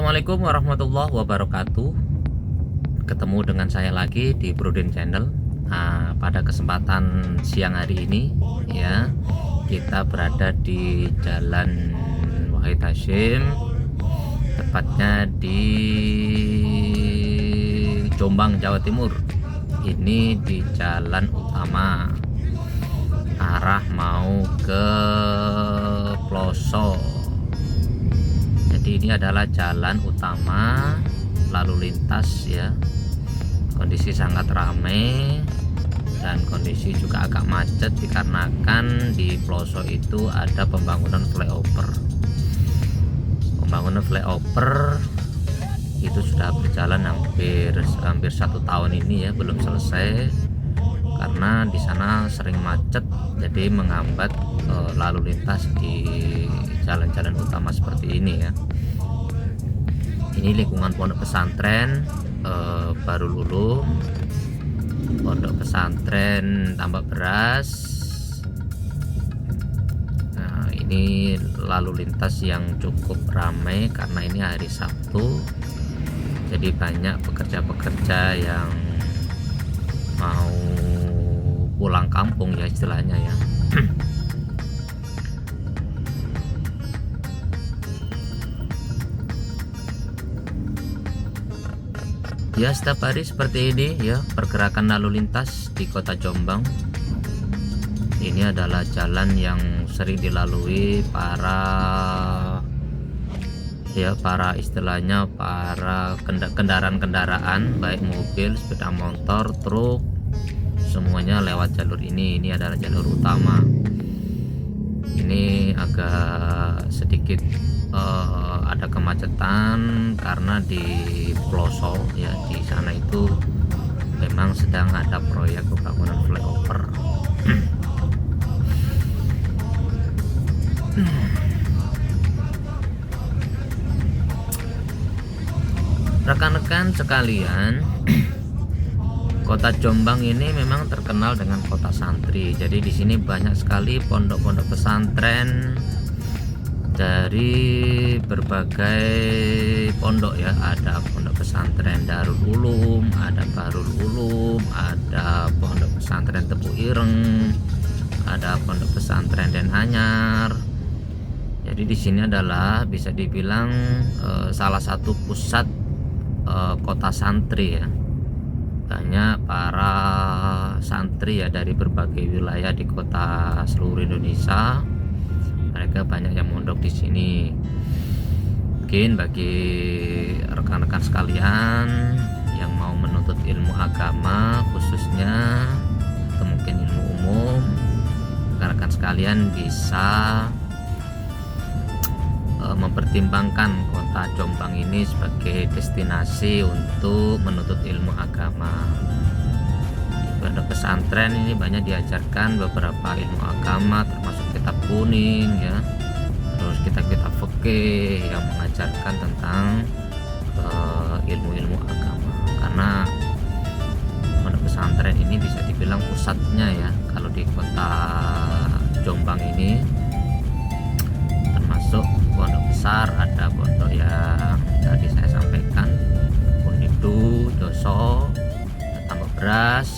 Assalamualaikum warahmatullahi wabarakatuh. Ketemu dengan saya lagi di Broden Channel. Pada kesempatan siang hari ini ya, kita berada di Jalan Wahid Hasyim, tepatnya di Jombang, Jawa Timur. Ini di jalan utama arah mau ke Ploso. Jadi ini adalah jalan utama lalu lintas ya. Kondisi sangat ramai dan kondisi juga agak macet dikarenakan di Ploso itu ada pembangunan flyover. Pembangunan flyover itu sudah berjalan hampir 1 tahun ini ya, belum selesai karena di sana sering macet, jadi menghambat lalu lintas di jalan-jalan utama seperti ini ya. Ini lingkungan pondok pesantren Darul Ulum, pondok pesantren Tambak Beras. Nah, ini lalu lintas yang cukup ramai karena ini hari Sabtu, jadi banyak pekerja-pekerja yang mau pulang kampung ya istilahnya ya. Ya, setiap hari seperti ini ya pergerakan lalu lintas di kota Jombang. Ini adalah jalan yang sering dilalui para istilahnya para kendaraan-kendaraan, baik mobil, sepeda motor, truk, semuanya lewat jalur ini. Ini adalah jalur utama. Ini agak sedikit ada kemacetan karena di Ploso ya, di sana itu memang sedang ada proyek pembangunan flyover. Rekan-rekan sekalian, kota Jombang ini memang terkenal dengan kota santri. Jadi di sini banyak sekali pondok-pondok pesantren dari berbagai pondok ya. Ada pondok pesantren Darul Ulum, ada Darul Ulum, ada pondok pesantren Tepu Ireng, ada pondok pesantren Den Anyar. Jadi di sini adalah bisa dibilang salah satu pusat kota santri ya. Banyak para santri ya dari berbagai wilayah di kota seluruh Indonesia. Mereka banyak yang mondok di sini. Mungkin bagi rekan-rekan sekalian yang mau menuntut ilmu agama khususnya, atau mungkin ilmu umum, rekan-rekan sekalian bisa mempertimbangkan kota Jombang ini sebagai destinasi untuk menuntut ilmu agama. Pondok pesantren ini banyak diajarkan beberapa ilmu agama, termasuk kitab kuning ya, terus kitab-kitab fikih yang mengajarkan tentang ilmu-ilmu agama. Karena pondok pesantren ini bisa dibilang pusatnya ya kalau di kota Jombang ini, termasuk pondok besar, ada pondok yang tadi saya sampaikan, Unidu, Doso, Tambak Beras,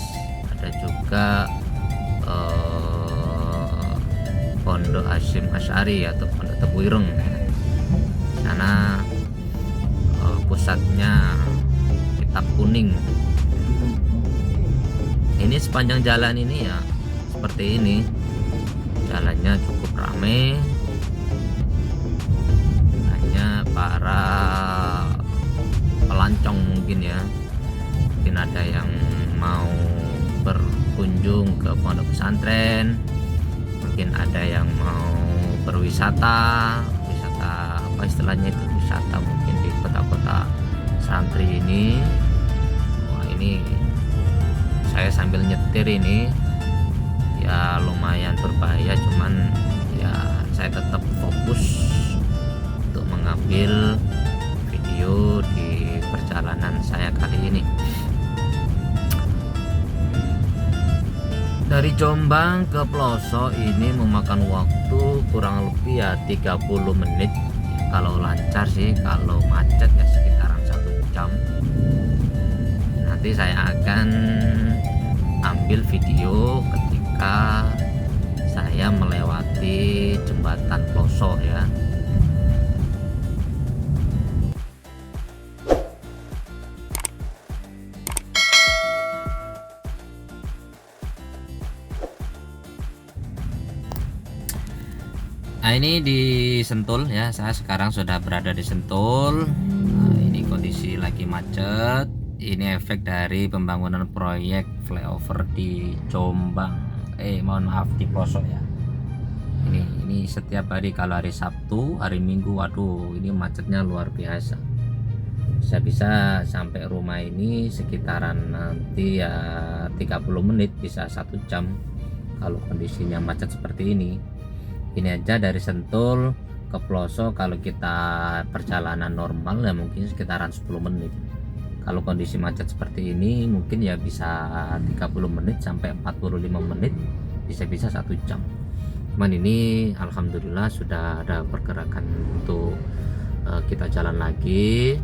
ada juga pondok Hasyim Asy'ari atau pondok Tepu Ireng. Sana pusatnya kitab kuning. Ini sepanjang jalan ini ya seperti ini, jalannya cukup ramai, hanya para pelancong mungkin ya, mungkin ada yang mau berkunjung ke pondok pesantren, mungkin ada yang mau berwisata apa istilahnya itu, wisata mungkin di kota-kota santri ini. Wah, ini saya sambil nyetir ini ya lumayan berbahaya, cuman ya saya tetap fokus untuk mengambil video di perjalanan saya kali ini. Dari Jombang ke Ploso ini memakan waktu kurang lebih ya 30 menit kalau lancar sih, kalau macet ya sekitaran 1 jam. Nanti saya akan ambil video ketika saya melewati jembatan Ploso ya. Nah, ini di Sentul ya, saya sekarang sudah berada di Sentul. Nah, ini kondisi lagi macet. Ini efek dari pembangunan proyek flyover di Jombang. Mohon maaf, di Ploso ya. Ini setiap hari, kalau hari Sabtu, hari Minggu, waduh, ini macetnya luar biasa. Bisa sampai rumah ini sekitaran nanti ya 30 menit, bisa 1 jam kalau kondisinya macet seperti ini. Ini aja dari Sentul ke Ploso, kalau kita perjalanan normal ya mungkin sekitaran 10 menit. Kalau kondisi macet seperti ini mungkin ya bisa 30 menit sampai 45 menit, bisa-bisa 1 jam. Cuman ini alhamdulillah sudah ada pergerakan untuk kita jalan lagi.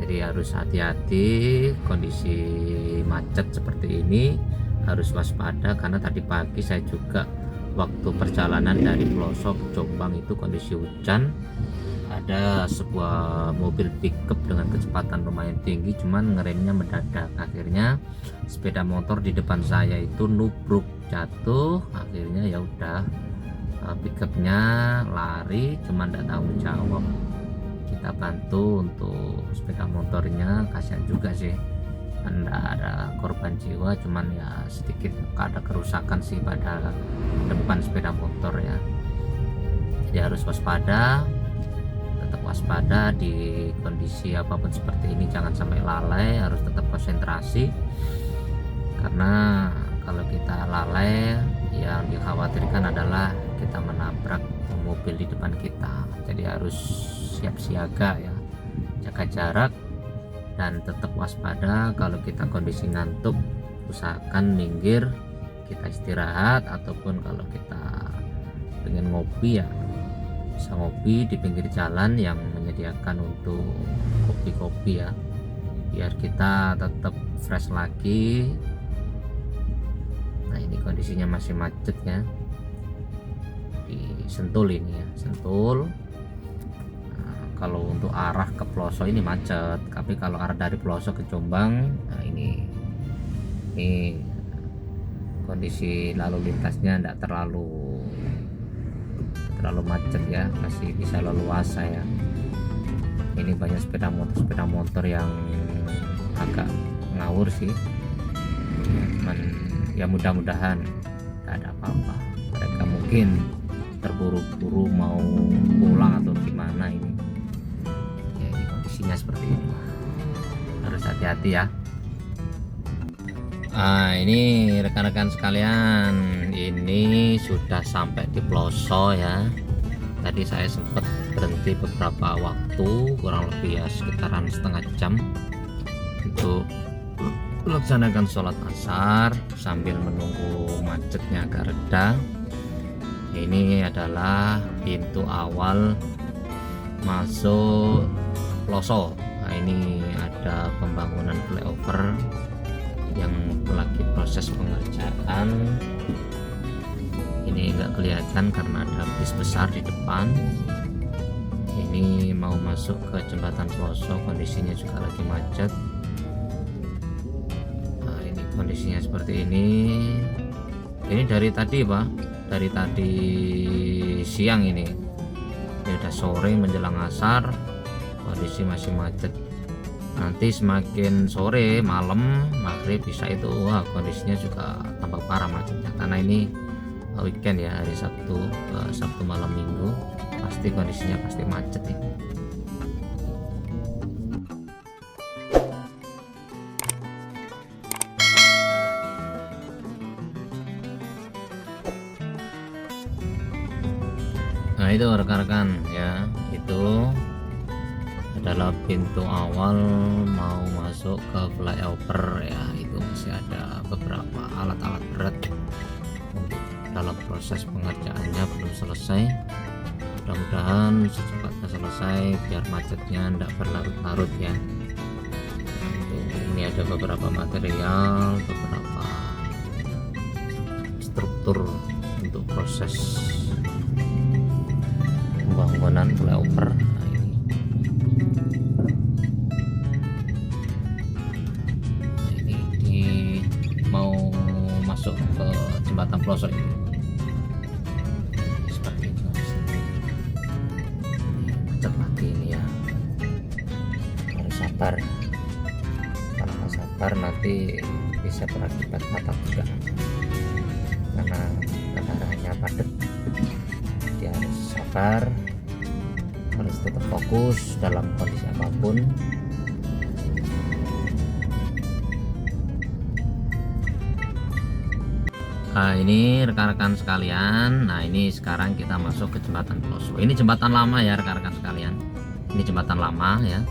Jadi harus hati-hati, kondisi macet seperti ini harus waspada, karena tadi pagi saya juga waktu perjalanan dari Ploso ke Jombang itu kondisi hujan. Ada sebuah mobil pickup dengan kecepatan lumayan tinggi, cuman ngeremnya mendadak. Akhirnya sepeda motor di depan saya itu nubruk, jatuh. Akhirnya ya udah, pickupnya lari, cuman tidak tanggung jawab. Kita bantu untuk sepeda motornya, kasihan juga sih, tidak ada korban jiwa, cuman ya sedikit ada kerusakan sih pada depan sepeda motor ya. Jadi harus waspada, tetap waspada di kondisi apapun seperti ini, jangan sampai lalai, harus tetap konsentrasi, karena kalau kita lalai yang dikhawatirkan adalah kita menabrak mobil di depan kita. Jadi harus siap siaga ya, jaga jarak dan tetap waspada. Kalau kita kondisi ngantuk, usahakan minggir, kita istirahat, ataupun kalau kita pengen ngopi ya bisa ngopi di pinggir jalan yang menyediakan untuk kopi-kopi ya, biar kita tetap fresh lagi. Nah, ini kondisinya masih macet ya di Sentul ini ya, Sentul. Kalau untuk arah ke Ploso ini macet, tapi kalau arah dari Ploso ke Jombang, nah ini kondisi lalu lintasnya tidak terlalu macet ya, masih bisa leluasa ya. Ini banyak sepeda motor yang agak ngawur sih, cuman ya mudah-mudahan tidak ada apa-apa. Mereka mungkin terburu-buru mau pulang atau gimana ini. Seperti ini, harus hati-hati ya. Ini rekan-rekan sekalian, ini sudah sampai di Ploso ya. Tadi saya sempat berhenti beberapa waktu, kurang lebih ya sekitaran setengah jam, untuk melaksanakan sholat asar sambil menunggu macetnya agak reda. Ini adalah pintu awal masuk Ploso. Nah, ini ada pembangunan flyover yang lagi proses pengerjaan. Ini enggak kelihatan karena ada bis besar di depan. Ini mau masuk ke jembatan Ploso, kondisinya juga lagi macet. Nah, ini kondisinya seperti ini. Ini dari tadi Pak, dari tadi siang ini udah sore menjelang asar, kondisi masih macet. Nanti semakin sore, malam, maghrib, bisa itu wah kondisinya juga tambah parah macetnya, karena ini weekend ya, hari Sabtu malam Minggu, pasti kondisinya pasti macet ya. Nah itu rekan-rekan ya, itu adalah pintu awal mau masuk ke flyover ya. Itu masih ada beberapa alat-alat berat untuk dalam proses pengerjaannya belum selesai. mudah-mudahan secepatnya selesai biar macetnya tidak berlarut-larut ya. Ini ada beberapa material, beberapa struktur untuk proses pembangunan flyover. Ini mau masuk ke jembatan pelosok ini. Seperti itu. Macet lagi ini ya. Harus sabar. Kalau nggak sabar nanti bisa berakibat fatal juga. Karena kendaraannya padat. Dia harus sabar, harus tetap fokus dalam kondisi apapun. Nah, ini rekan-rekan sekalian. Nah, ini sekarang kita masuk ke jembatan pelosok. Ini jembatan lama ya rekan-rekan sekalian. Ini jembatan lama ya.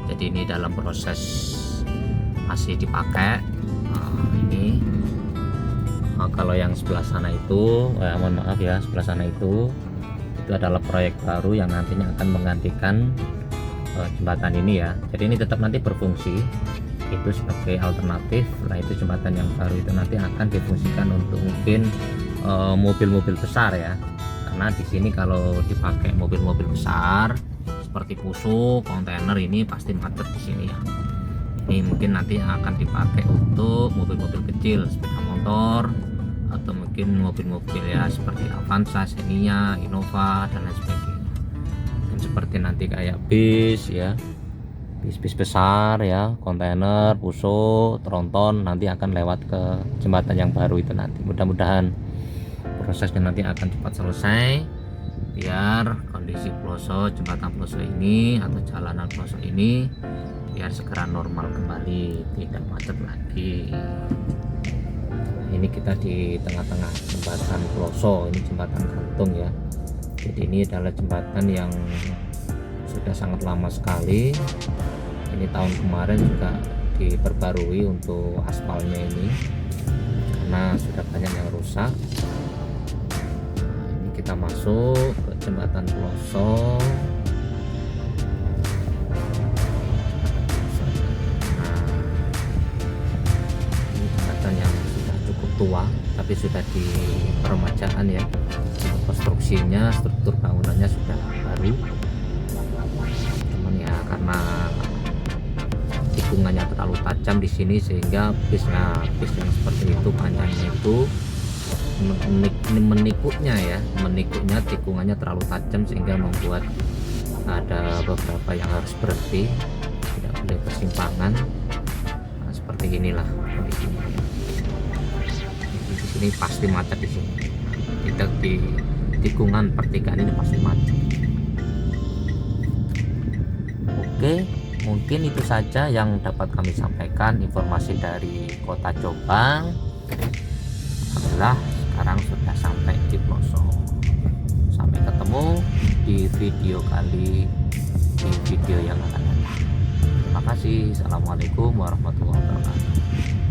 Jadi ini dalam proses masih dipakai. Nah, ini kalau yang sebelah sana itu, mohon maaf ya, sebelah sana itu adalah proyek baru yang nantinya akan menggantikan jembatan ini ya. Jadi ini tetap nanti berfungsi itu sebagai alternatif. Nah, itu jembatan yang baru itu nanti akan difungsikan untuk mungkin mobil-mobil besar ya. Karena di sini kalau dipakai mobil-mobil besar seperti pusuk, kontainer, ini pasti macet di sini ya. Ini mungkin nanti akan dipakai untuk mobil-mobil kecil, sepeda motor, atau mungkin mobil-mobil ya seperti Avanza, Xenia, Innova dan lain sebagainya. Mungkin seperti nanti kayak bis ya, bis besar ya, kontainer, pusuk, tronton nanti akan lewat ke jembatan yang baru itu nanti. Mudah-mudahan prosesnya nanti akan cepat selesai biar kondisi pelosok, jembatan pelosok ini atau jalanan pelosok ini biar segera normal kembali, tidak macet lagi. Ini kita di tengah-tengah jembatan pelosok, ini jembatan gantung ya. Jadi ini adalah jembatan yang sudah sangat lama sekali. Ini tahun kemarin juga diperbarui untuk aspalnya ini karena sudah banyak yang rusak. Ini kita masuk ke jembatan pelosok. Nah, ini jembatan yang sudah cukup tua tapi sudah di peremajaan ya. Konstruksinya, struktur bangunannya sudah baru. Cuman ya karena tikungannya terlalu tajam di sini sehingga bis yang seperti itu panjangnya itu menikuknya tikungannya terlalu tajam sehingga membuat ada beberapa yang harus berhenti, tidak boleh persimpangan. Nah, seperti inilah kondisinya. Di sini pasti macet di sini. Tidak di tikungan pertigaan ini pasti macet. Oke. Mungkin itu saja yang dapat kami sampaikan informasi dari Kota Jombang. Alhamdulillah sekarang sudah sampai di pelosok. Sampai ketemu di video yang akan datang. Terima kasih. Assalamualaikum warahmatullahi wabarakatuh.